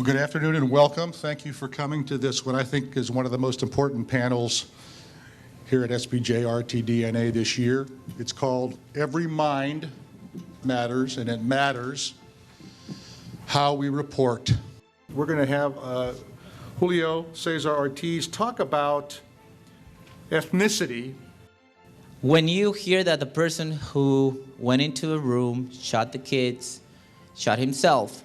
Well, good afternoon and welcome. Thank you for coming to this, what I think is one of the most important panels here at SBJ RTDNA this year. It's called Every Mind Matters, and it matters how we report. We're going to have Julio Cesar Ortiz talk about ethnicity. When you hear that the person who went into a room, shot the kids, shot himself,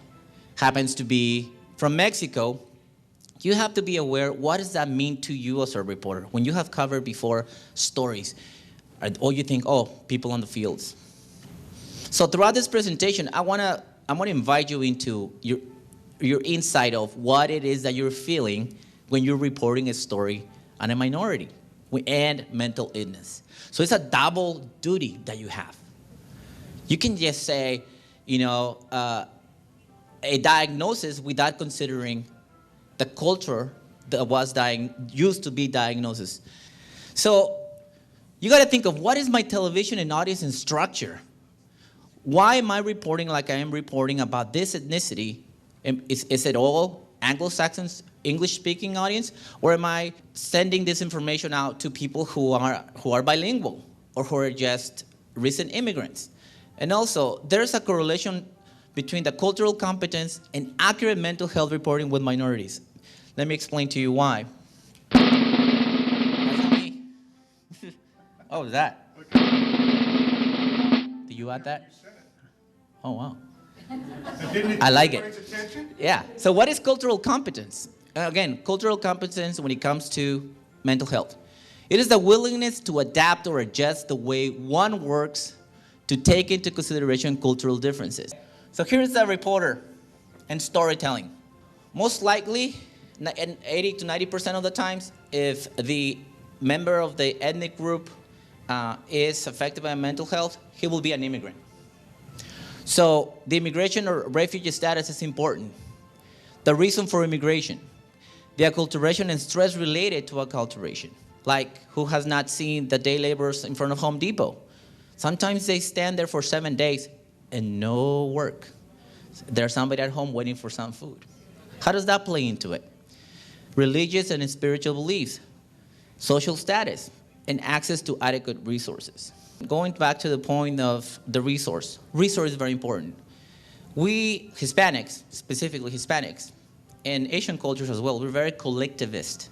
happens to be from Mexico, you have to be aware, what does that mean to you as a reporter? When you have covered before stories, or you think, oh, people on the fields. So throughout this presentation, I'm gonna invite you into your insight of what it is that you're feeling when you're reporting a story on a minority and mental illness. So it's a double duty that you have. You can just say, a diagnosis without considering the culture that was used to be diagnosis. So you got to think of, what is my television and audience and structure? Why am I reporting like I am reporting about this ethnicity? Is it all Anglo-Saxons, English-speaking audience, or am I sending this information out to people who are bilingual or who are just recent immigrants? And also, there's a correlation between the cultural competence and accurate mental health reporting with minorities. Let me explain to you why. That's not me. Oh, is that? Do you add that? Oh, wow. I like it. Yeah. So what is cultural competence? Again, cultural competence when it comes to mental health. It is the willingness to adapt or adjust the way one works to take into consideration cultural differences. So here's the reporter and storytelling. Most likely, 80 to 90% of the times, if the member of the ethnic group is affected by mental health, he will be an immigrant. So the immigration or refugee status is important. The reason for immigration, the acculturation and stress related to acculturation, like who has not seen the day laborers in front of Home Depot. Sometimes they stand there for 7 days and no work. There's somebody at home waiting for some food. How does that play into it? Religious and spiritual beliefs, social status, and access to adequate resources. Going back to the point of the resource is very important. We Hispanics, specifically Hispanics, and Asian cultures as well, we're very collectivist.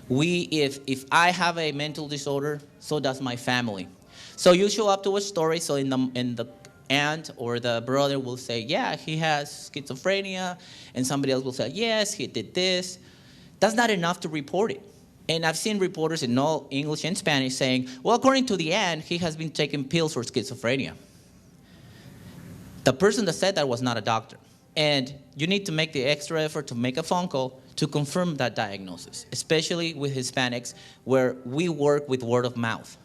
If I have a mental disorder, so does my family. So you show up to a story, so in the aunt or the brother will say, yeah, he has schizophrenia, and somebody else will say, yes, he did this. That's not enough to report it. And I've seen reporters in all English and Spanish saying, well, according to the aunt, he has been taking pills for schizophrenia. The person that said that was not a doctor. And you need to make the extra effort to make a phone call to confirm that diagnosis, especially with Hispanics, where we work with word of mouth.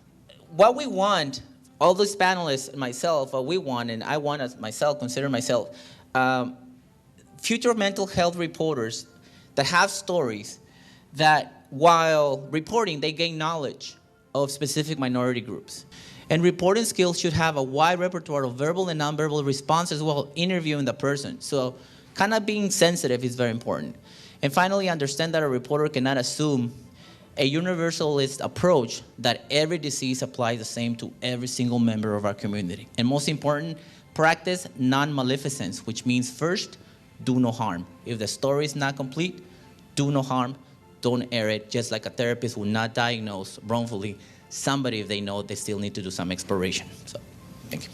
What we want, all these panelists and myself, what we want, and I want as myself, consider myself, future mental health reporters that have stories that while reporting, they gain knowledge of specific minority groups. And reporting skills should have a wide repertoire of verbal and nonverbal responses while interviewing the person. So kind of being sensitive is very important. And finally, understand that a reporter cannot assume a universalist approach that every disease applies the same to every single member of our community. And most important, practice non-maleficence, which means first, do no harm. If the story is not complete, do no harm, don't air it, just like a therapist will not diagnose wrongfully somebody if they know they still need to do some exploration. So, thank you.